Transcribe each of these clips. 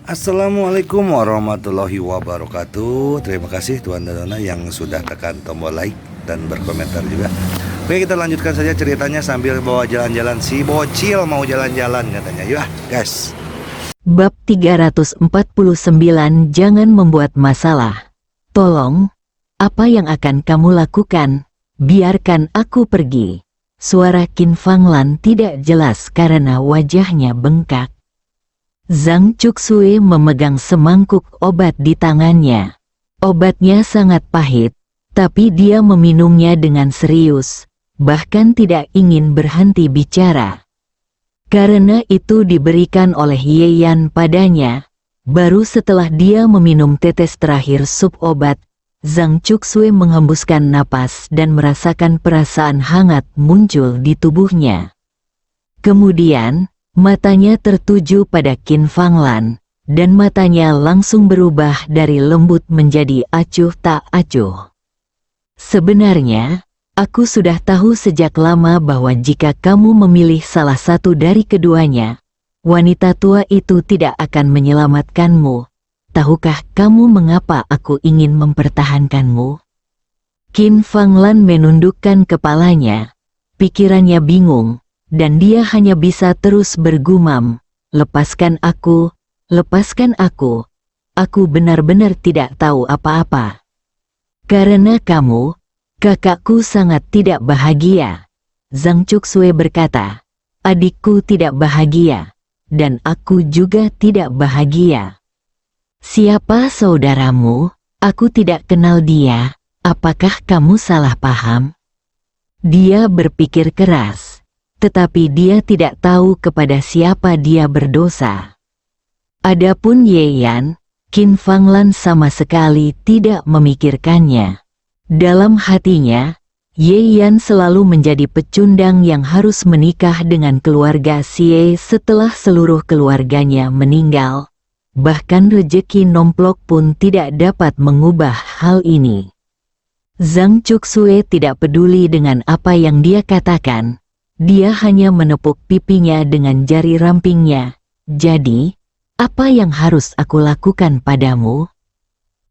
Assalamualaikum warahmatullahi wabarakatuh. Terima kasih Tuan dan Nona yang sudah tekan tombol like dan berkomentar juga. Oke, kita lanjutkan saja ceritanya sambil bawa jalan-jalan. Si bocil mau jalan-jalan katanya. Yuk guys. Bab 349. Jangan membuat masalah. Tolong, apa yang akan kamu lakukan? Biarkan aku pergi. Suara Qin Fanglan tidak jelas karena wajahnya bengkak. Zhang Chuxue memegang semangkuk obat di tangannya. Obatnya sangat pahit, tapi dia meminumnya dengan serius, bahkan tidak ingin berhenti bicara. Karena itu diberikan oleh Ye Yan padanya. Baru setelah dia meminum tetes terakhir sup obat, Zhang Chuxue menghembuskan napas dan merasakan perasaan hangat muncul di tubuhnya. Kemudian, matanya tertuju pada Qin Fanglan, dan matanya langsung berubah dari lembut menjadi acuh tak acuh. Sebenarnya, aku sudah tahu sejak lama bahwa jika kamu memilih salah satu dari keduanya, wanita tua itu tidak akan menyelamatkanmu. Tahukah kamu mengapa aku ingin mempertahankanmu? Qin Fanglan menundukkan kepalanya, pikirannya bingung, dan dia hanya bisa terus bergumam, lepaskan aku, aku benar-benar tidak tahu apa-apa. Karena kamu, kakakku sangat tidak bahagia. Zhang Chuxue berkata, adikku tidak bahagia, dan aku juga tidak bahagia. Siapa saudaramu? Aku tidak kenal dia, apakah kamu salah paham? Dia berpikir keras. Tetapi dia tidak tahu kepada siapa dia berdosa. Adapun Ye Yan, Qin Fanglan sama sekali tidak memikirkannya. Dalam hatinya, Ye Yan selalu menjadi pecundang yang harus menikah dengan keluarga Xie setelah seluruh keluarganya meninggal. Bahkan rejeki nomplok pun tidak dapat mengubah hal ini. Zhang Chuxue tidak peduli dengan apa yang dia katakan. Dia hanya menepuk pipinya dengan jari rampingnya. Jadi, apa yang harus aku lakukan padamu?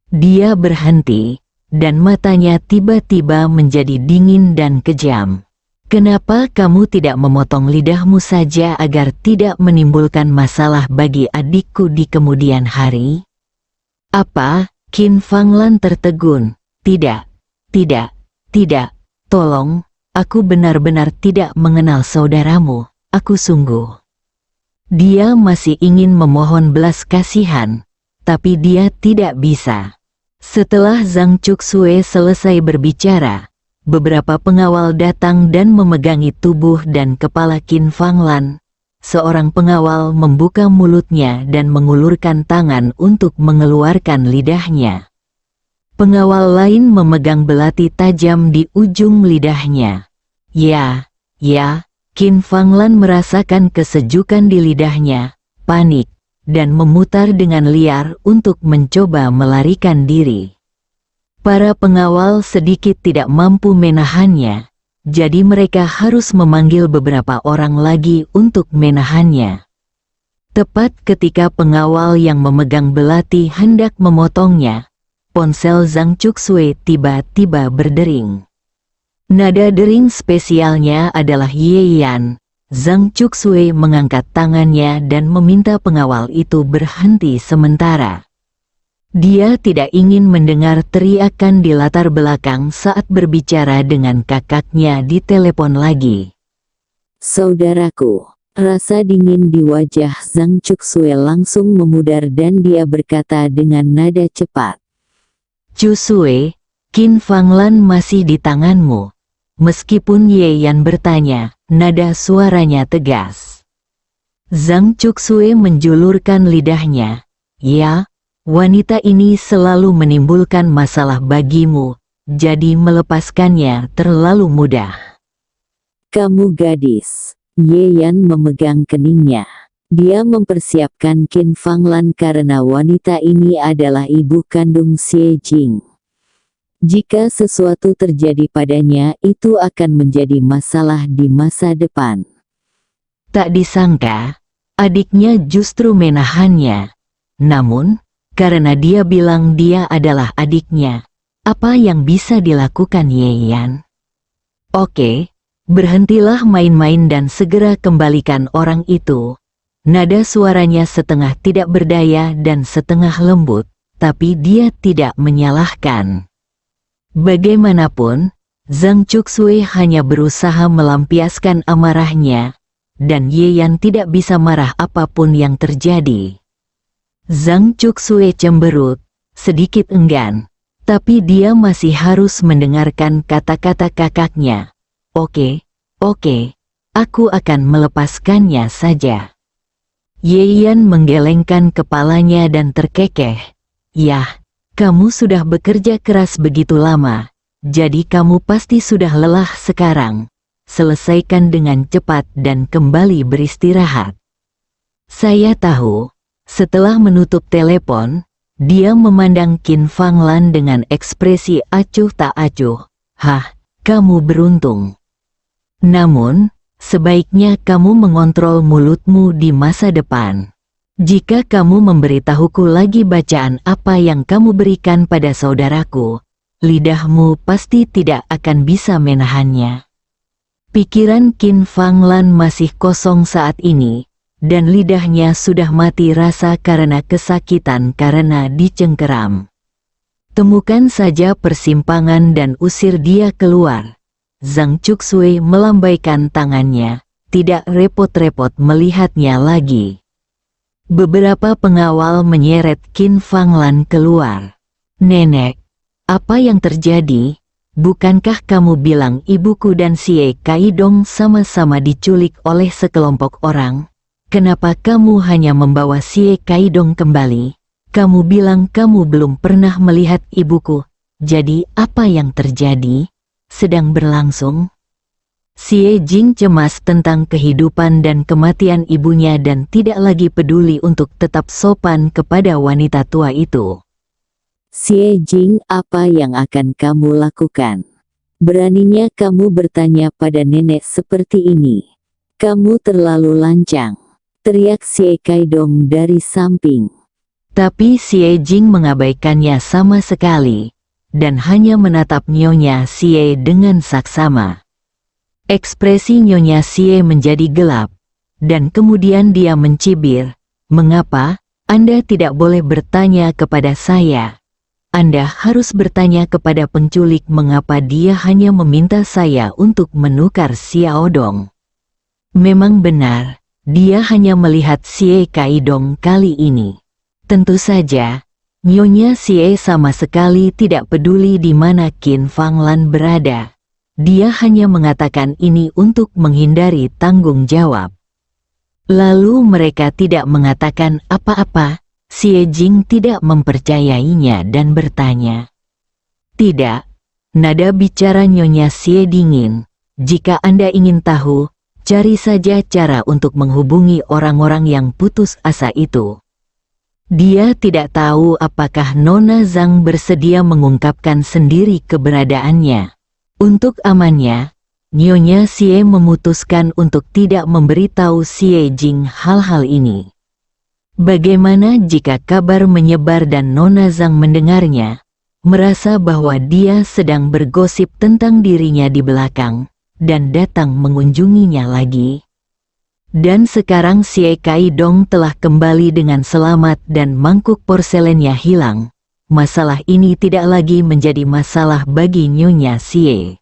Dia berhenti, dan matanya tiba-tiba menjadi dingin dan kejam. Kenapa kamu tidak memotong lidahmu saja agar tidak menimbulkan masalah bagi adikku di kemudian hari? Apa? Qin Fanglan tertegun. Tidak, tolong. Aku benar-benar tidak mengenal saudaramu, aku sungguh. Dia masih ingin memohon belas kasihan, tapi dia tidak bisa. Setelah Zhang Chuxue selesai berbicara, beberapa pengawal datang dan memegangi tubuh dan kepala Qin Fanglan. Seorang pengawal membuka mulutnya dan mengulurkan tangan untuk mengeluarkan lidahnya. Pengawal lain memegang belati tajam di ujung lidahnya. Ya, Qin Fanglan merasakan kesejukan di lidahnya, panik, dan memutar dengan liar untuk mencoba melarikan diri. Para pengawal sedikit tidak mampu menahannya, jadi mereka harus memanggil beberapa orang lagi untuk menahannya. Tepat ketika pengawal yang memegang belati hendak memotongnya, ponsel Zhang Chuxue tiba-tiba berdering. Nada dering spesialnya adalah Ye Yan. Zhang Chuxue mengangkat tangannya dan meminta pengawal itu berhenti sementara. Dia tidak ingin mendengar teriakan di latar belakang saat berbicara dengan kakaknya di telepon lagi. Saudaraku, rasa dingin di wajah Zhang Chuxue langsung memudar dan dia berkata dengan nada cepat. Chuxue, Qin Fanglan masih di tanganmu. Meskipun Ye Yan bertanya, nada suaranya tegas. Zhang Chuxue menjulurkan lidahnya. Ya, wanita ini selalu menimbulkan masalah bagimu, jadi melepaskannya terlalu mudah. Kamu gadis. Ye Yan memegang keningnya. Dia mempersiapkan Qin Fanglan karena wanita ini adalah ibu kandung Xie Jing. Jika sesuatu terjadi padanya, itu akan menjadi masalah di masa depan. Tak disangka, adiknya justru menahannya. Namun, karena dia bilang dia adalah adiknya, apa yang bisa dilakukan Ye Yan? Oke, berhentilah main-main dan segera kembalikan orang itu. Nada suaranya setengah tidak berdaya dan setengah lembut, tapi dia tidak menyalahkan. Bagaimanapun, Zhang Chuxue hanya berusaha melampiaskan amarahnya, dan Ye Yan tidak bisa marah apapun yang terjadi. Zhang Chuxue cemberut, sedikit enggan, tapi dia masih harus mendengarkan kata-kata kakaknya. Oke, aku akan melepaskannya saja. Ye Yan menggelengkan kepalanya dan terkekeh. Yah, kamu sudah bekerja keras begitu lama, jadi kamu pasti sudah lelah sekarang. Selesaikan dengan cepat dan kembali beristirahat. Saya tahu. Setelah menutup telepon, dia memandang Qin Fanglan dengan ekspresi acuh tak acuh. Hah, kamu beruntung. Namun, sebaiknya kamu mengontrol mulutmu di masa depan. Jika kamu memberitahuku lagi bacaan apa yang kamu berikan pada saudaraku, lidahmu pasti tidak akan bisa menahannya. Pikiran Qin Fanglan masih kosong saat ini, dan lidahnya sudah mati rasa karena kesakitan karena dicengkeram. Temukan saja persimpangan dan usir dia keluar. Zhang Chuxue melambaikan tangannya, tidak repot-repot melihatnya lagi. Beberapa pengawal menyeret Qin Fanglan keluar. Nenek, apa yang terjadi? Bukankah kamu bilang ibuku dan Xie Kaidong sama-sama diculik oleh sekelompok orang? Kenapa kamu hanya membawa Xie Kaidong kembali? Kamu bilang kamu belum pernah melihat ibuku. Jadi apa yang terjadi? Sedang berlangsung? Xie Jing cemas tentang kehidupan dan kematian ibunya dan tidak lagi peduli untuk tetap sopan kepada wanita tua itu. Xie Jing, apa yang akan kamu lakukan? Beraninya kamu bertanya pada nenek seperti ini. Kamu terlalu lancang, teriak Xie Kaidong dari samping. Tapi Xie Jing mengabaikannya sama sekali, dan hanya menatap Nyonya Xie dengan saksama. Ekspresi Nyonya Xie menjadi gelap, dan kemudian dia mencibir, "Mengapa Anda tidak boleh bertanya kepada saya? Anda harus bertanya kepada penculik mengapa dia hanya meminta saya untuk menukar Xiaodong." Memang benar, dia hanya melihat Xie Kaidong kali ini. Tentu saja, Nyonya Xie sama sekali tidak peduli di mana Qin Fanglan berada. Dia hanya mengatakan ini untuk menghindari tanggung jawab. Lalu mereka tidak mengatakan apa-apa. Xie Jing tidak mempercayainya dan bertanya. Tidak, nada bicara Nyonya Xie dingin. Jika Anda ingin tahu, cari saja cara untuk menghubungi orang-orang yang putus asa itu. Dia tidak tahu apakah Nona Zhang bersedia mengungkapkan sendiri keberadaannya. Untuk amannya, Nyonya Xie memutuskan untuk tidak memberitahu Xie Jing hal-hal ini. Bagaimana jika kabar menyebar dan Nona Zhang mendengarnya, merasa bahwa dia sedang bergosip tentang dirinya di belakang, dan datang mengunjunginya lagi? Dan sekarang Xie Kaidong telah kembali dengan selamat dan mangkuk porselennya hilang. Masalah ini tidak lagi menjadi masalah bagi Nyonya Xie.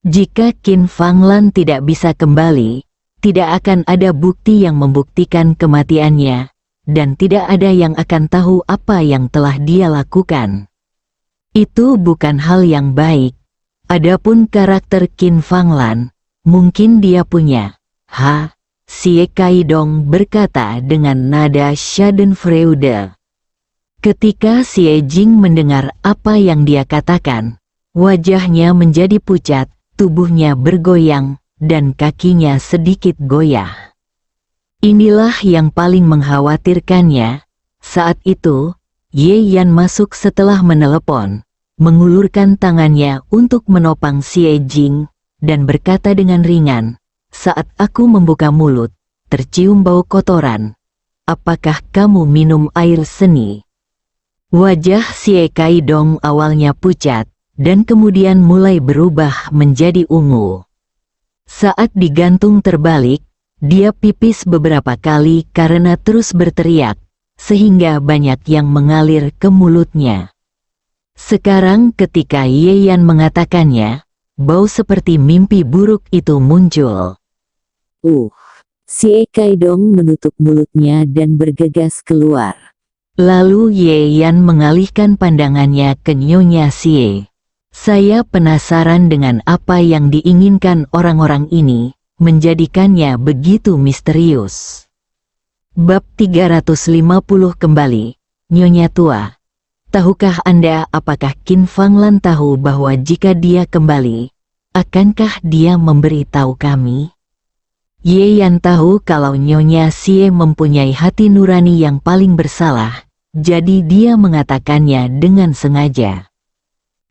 Jika Qin Fanglan tidak bisa kembali, tidak akan ada bukti yang membuktikan kematiannya, dan tidak ada yang akan tahu apa yang telah dia lakukan. Itu bukan hal yang baik. Adapun karakter Qin Fanglan, mungkin dia punya. Xie Kaidong berkata dengan nada schadenfreude. Ketika Xie Jing mendengar apa yang dia katakan, wajahnya menjadi pucat, tubuhnya bergoyang, dan kakinya sedikit goyah. Inilah yang paling mengkhawatirkannya. Saat itu, Ye Yan masuk setelah menelepon, mengulurkan tangannya untuk menopang Xie Jing, dan berkata dengan ringan, "Saat aku membuka mulut, tercium bau kotoran. apakah kamu minum air seni? Wajah Xie Kaidong awalnya pucat, dan kemudian mulai berubah menjadi ungu. Saat digantung terbalik, dia pipis beberapa kali karena terus berteriak, sehingga banyak yang mengalir ke mulutnya. Sekarang ketika Ye Yan mengatakannya, bau seperti mimpi buruk itu muncul. Xie Kaidong menutup mulutnya dan bergegas keluar. Lalu Ye Yan mengalihkan pandangannya ke Nyonya Xie. Saya penasaran dengan apa yang diinginkan orang-orang ini, menjadikannya begitu misterius. Bab 350 kembali. Nyonya tua, tahukah Anda apakah Qin Fanglan tahu bahwa jika dia kembali, akankah dia memberitahu kami? Ye Yan tahu kalau Nyonya Xie mempunyai hati nurani yang paling bersalah, jadi dia mengatakannya dengan sengaja.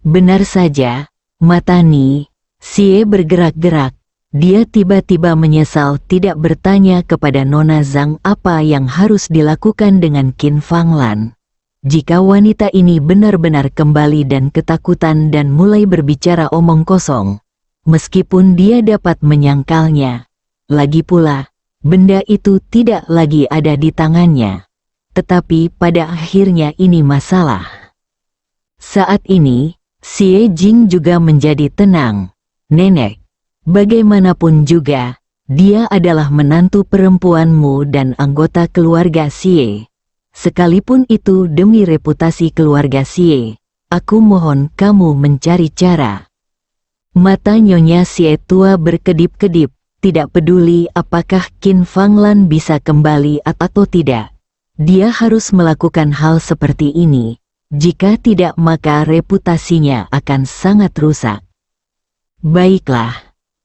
Benar saja, mata Ni Xie bergerak-gerak. Dia tiba-tiba menyesal tidak bertanya kepada Nona Zhang apa yang harus dilakukan dengan Qin Fanglan. Jika wanita ini benar-benar kembali dan ketakutan dan mulai berbicara omong kosong, meskipun dia dapat menyangkalnya, lagi pula, benda itu tidak lagi ada di tangannya. Tetapi pada akhirnya ini masalah. Saat ini, Xie Jing juga menjadi tenang. Nenek, bagaimanapun juga, dia adalah menantu perempuanmu dan anggota keluarga Xie. Sekalipun itu demi reputasi keluarga Xie, aku mohon kamu mencari cara. Mata Nyonya Xie tua berkedip-kedip. Tidak peduli apakah Qin Fanglan bisa kembali atau tidak. Dia harus melakukan hal seperti ini. Jika tidak maka reputasinya akan sangat rusak. Baiklah,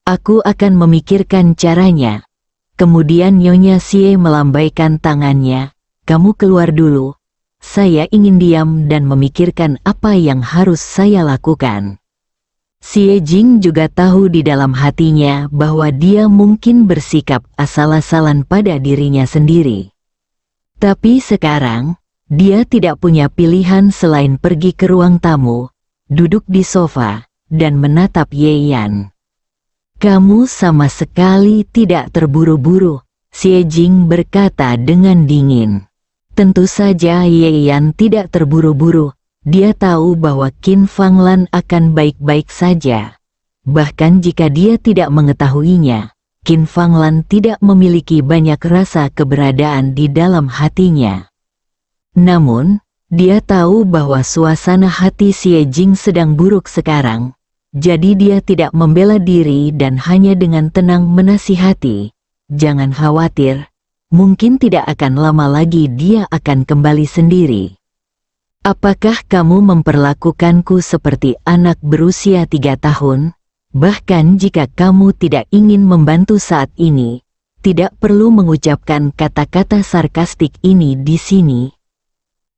aku akan memikirkan caranya. Kemudian Nyonya Xie melambaikan tangannya. Kamu keluar dulu. Saya ingin diam dan memikirkan apa yang harus saya lakukan. Xie Jing juga tahu di dalam hatinya bahwa dia mungkin bersikap asal-asalan pada dirinya sendiri. Tapi sekarang, dia tidak punya pilihan selain pergi ke ruang tamu, duduk di sofa, dan menatap Ye Yan. Kamu sama sekali tidak terburu-buru, Xie Jing berkata dengan dingin. Tentu saja Ye Yan tidak terburu-buru. Dia tahu bahwa Qin Fanglan akan baik-baik saja. Bahkan jika dia tidak mengetahuinya, Qin Fanglan tidak memiliki banyak rasa keberadaan di dalam hatinya. Namun, dia tahu bahwa suasana hati Xie Jing sedang buruk sekarang, jadi dia tidak membela diri dan hanya dengan tenang menasihati. Jangan khawatir, mungkin tidak akan lama lagi dia akan kembali sendiri. Apakah kamu memperlakukanku seperti anak berusia 3 tahun? Bahkan jika kamu tidak ingin membantu saat ini, tidak perlu mengucapkan kata-kata sarkastik ini di sini.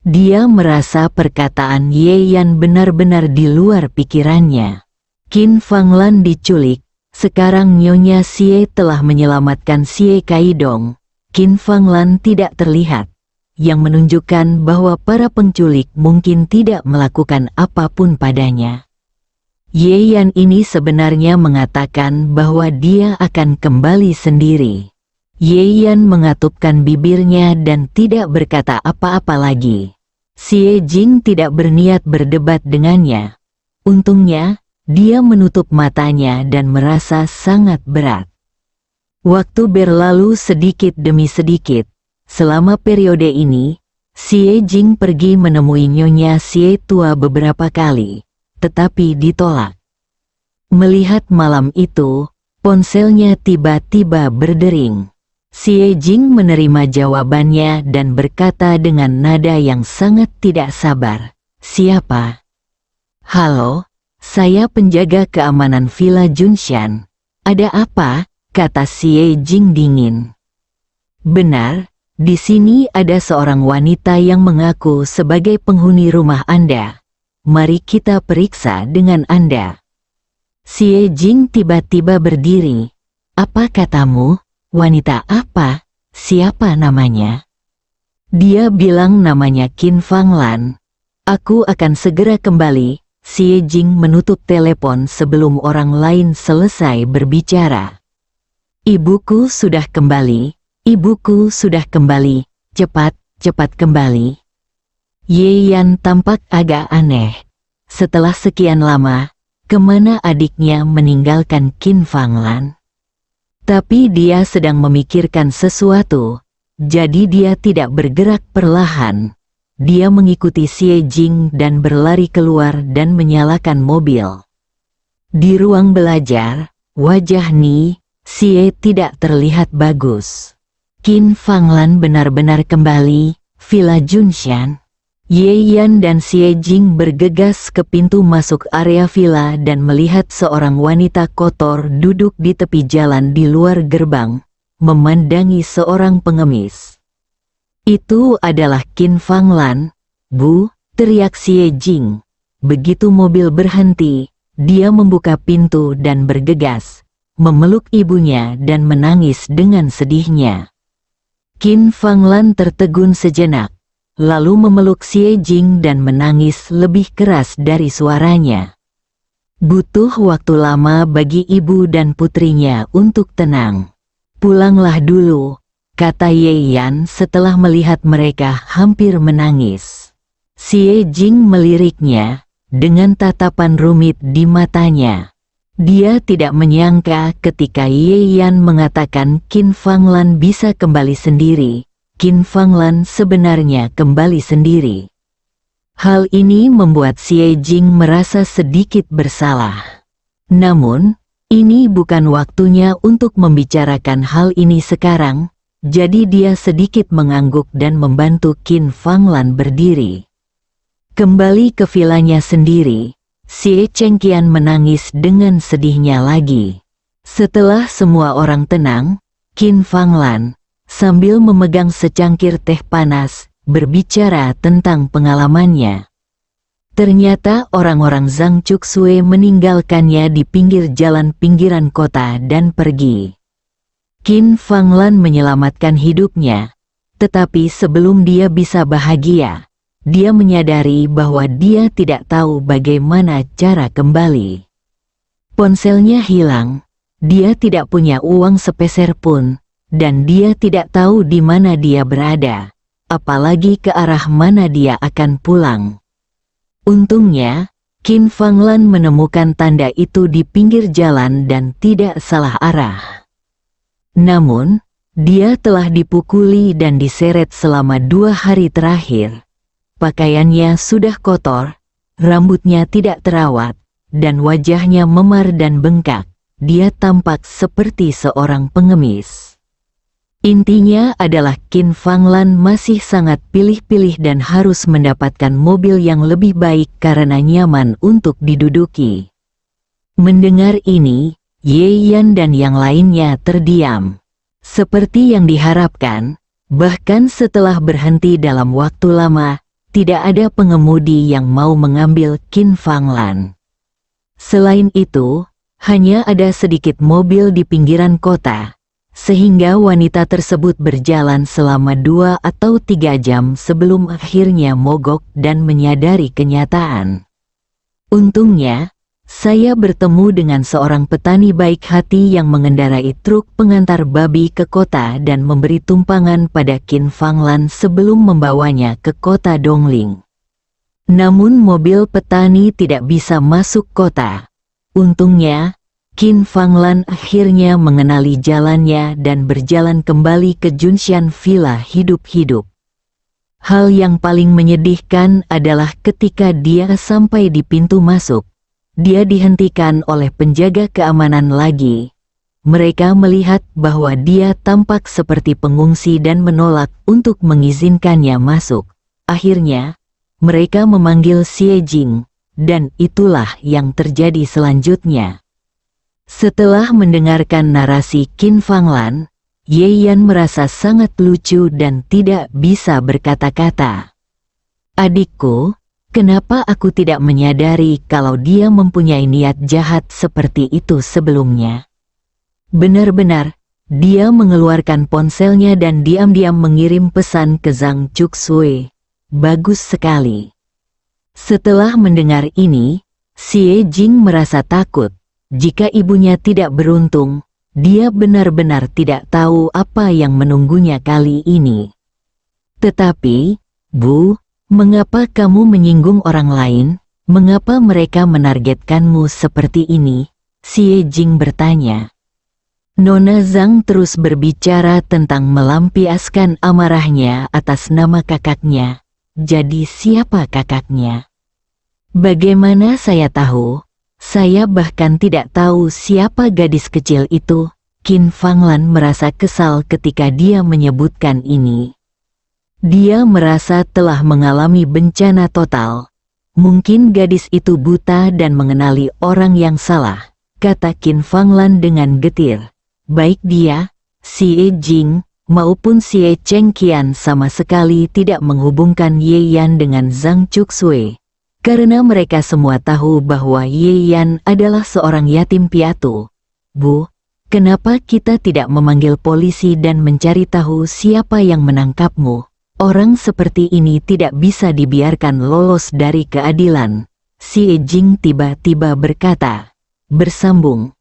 Dia merasa perkataan Ye Yan benar-benar di luar pikirannya. Qin Fanglan diculik, sekarang Nyonya Xie telah menyelamatkan Xie Kaidong. Qin Fanglan tidak terlihat, yang menunjukkan bahwa para penculik mungkin tidak melakukan apapun padanya. Ye Yan ini sebenarnya mengatakan bahwa dia akan kembali sendiri. Ye Yan mengatupkan bibirnya dan tidak berkata apa-apa lagi. Xie Jing tidak berniat berdebat dengannya. Untungnya, dia menutup matanya dan merasa sangat berat. Waktu berlalu sedikit demi sedikit. Selama periode ini, Xie Jing pergi menemui Nyonya Xie tua beberapa kali, tetapi ditolak. Melihat malam itu, ponselnya tiba-tiba berdering. Xie Jing menerima jawabannya dan berkata dengan nada yang sangat tidak sabar, "Siapa?" "Halo, saya penjaga keamanan Villa Junshan. Ada apa?" kata Xie Jing dingin. "Benar. Di sini ada seorang wanita yang mengaku sebagai penghuni rumah Anda. Mari kita periksa dengan Anda." Xie Jing tiba-tiba berdiri. "Apa katamu? Wanita apa? Siapa namanya?" Dia bilang namanya Qin Fanglan. Aku akan segera kembali. Xie Jing menutup telepon sebelum orang lain selesai berbicara. Ibuku sudah kembali. Ibuku sudah kembali. Cepat, cepat kembali. Ye Yan tampak agak aneh. Setelah sekian lama, kemana adiknya meninggalkan Qin Fanglan? Tapi dia sedang memikirkan sesuatu, jadi dia tidak bergerak perlahan. Dia mengikuti Xie Jing dan berlari keluar dan menyalakan mobil. Di ruang belajar, wajah Ni Xie tidak terlihat bagus. Qin Fanglan benar-benar kembali. Villa Junshan. Ye Yan dan Xie Jing bergegas ke pintu masuk area villa dan melihat seorang wanita kotor duduk di tepi jalan di luar gerbang, memandangi seorang pengemis. Itu adalah Qin Fanglan. Bu, teriak Xie Jing. Begitu mobil berhenti, dia membuka pintu dan bergegas, memeluk ibunya dan menangis dengan sedihnya. Qin Fanglan tertegun sejenak, lalu memeluk Xie Jing dan menangis lebih keras dari suaranya. Butuh waktu lama bagi ibu dan putrinya untuk tenang. Pulanglah dulu, kata Ye Yan setelah melihat mereka hampir menangis. Xie Jing meliriknya, dengan tatapan rumit di matanya. Dia tidak menyangka ketika Ye Yan mengatakan Qin Fanglan bisa kembali sendiri, Qin Fanglan sebenarnya kembali sendiri. Hal ini membuat Xie Jing merasa sedikit bersalah. Namun, ini bukan waktunya untuk membicarakan hal ini sekarang, jadi dia sedikit mengangguk dan membantu Qin Fanglan berdiri. Kembali ke vilanya sendiri, Xie Chengqian menangis dengan sedihnya lagi. Setelah semua orang tenang, Qin Fanglan, sambil memegang secangkir teh panas, berbicara tentang pengalamannya. Ternyata orang-orang Zhang Chuxue meninggalkannya di pinggir jalan pinggiran kota dan pergi. Qin Fanglan menyelamatkan hidupnya, tetapi sebelum dia bisa bahagia, dia menyadari bahwa dia tidak tahu bagaimana cara kembali. Ponselnya hilang, dia tidak punya uang sepeser pun, dan dia tidak tahu di mana dia berada, apalagi ke arah mana dia akan pulang. Untungnya, Qin Fanglan menemukan tanda itu di pinggir jalan dan tidak salah arah. Namun, dia telah dipukuli dan diseret selama 2 hari terakhir. Pakaiannya sudah kotor, rambutnya tidak terawat, dan wajahnya memar dan bengkak. Dia tampak seperti seorang pengemis. Intinya adalah Qin Fanglan masih sangat pilih-pilih dan harus mendapatkan mobil yang lebih baik karena nyaman untuk diduduki. Mendengar ini, Ye Yan dan yang lainnya terdiam. Seperti yang diharapkan, bahkan setelah berhenti dalam waktu lama, tidak ada pengemudi yang mau mengambil Qin Fanglan. Selain itu, hanya ada sedikit mobil di pinggiran kota, sehingga wanita tersebut berjalan selama 2 atau 3 jam sebelum akhirnya mogok dan menyadari kenyataan. Untungnya, saya bertemu dengan seorang petani baik hati yang mengendarai truk pengantar babi ke kota dan memberi tumpangan pada Qin Fanglan sebelum membawanya ke kota Dongling. Namun mobil petani tidak bisa masuk kota. Untungnya, Qin Fanglan akhirnya mengenali jalannya dan berjalan kembali ke Junshan Villa hidup-hidup. Hal yang paling menyedihkan adalah ketika dia sampai di pintu masuk, dia dihentikan oleh penjaga keamanan lagi. Mereka melihat bahwa dia tampak seperti pengungsi dan menolak untuk mengizinkannya masuk. Akhirnya, mereka memanggil Xie Jing, dan itulah yang terjadi selanjutnya. Setelah mendengarkan narasi Qin Fanglan, Ye Yan merasa sangat lucu dan tidak bisa berkata-kata. Adikku, kenapa aku tidak menyadari kalau dia mempunyai niat jahat seperti itu sebelumnya? Benar-benar, Dia mengeluarkan ponselnya dan diam-diam mengirim pesan ke Zhang Chuxue. Bagus sekali. Setelah mendengar ini, Xie Jing merasa takut. Jika ibunya tidak beruntung, dia benar-benar tidak tahu apa yang menunggunya kali ini. Tetapi, Bu, mengapa kamu menyinggung orang lain? Mengapa mereka menargetkanmu seperti ini? Xie Jing bertanya. Nona Zhang terus berbicara tentang melampiaskan amarahnya atas nama kakaknya. Jadi siapa kakaknya? Bagaimana saya tahu? Saya bahkan tidak tahu siapa gadis kecil itu. Qin Fanglan merasa kesal ketika dia menyebutkan ini. Dia merasa telah mengalami bencana total. Mungkin gadis itu buta dan mengenali orang yang salah, kata Qin Fanglan dengan getir. Baik dia, Xie Jing, maupun Xie Chengqian sama sekali tidak menghubungkan Ye Yan dengan Zhang Chuxue. Karena mereka semua tahu bahwa Ye Yan adalah seorang yatim piatu. Bu, kenapa kita tidak memanggil polisi dan mencari tahu siapa yang menangkapmu? Orang seperti ini tidak bisa dibiarkan lolos dari keadilan. Xie Jing tiba-tiba berkata. Bersambung.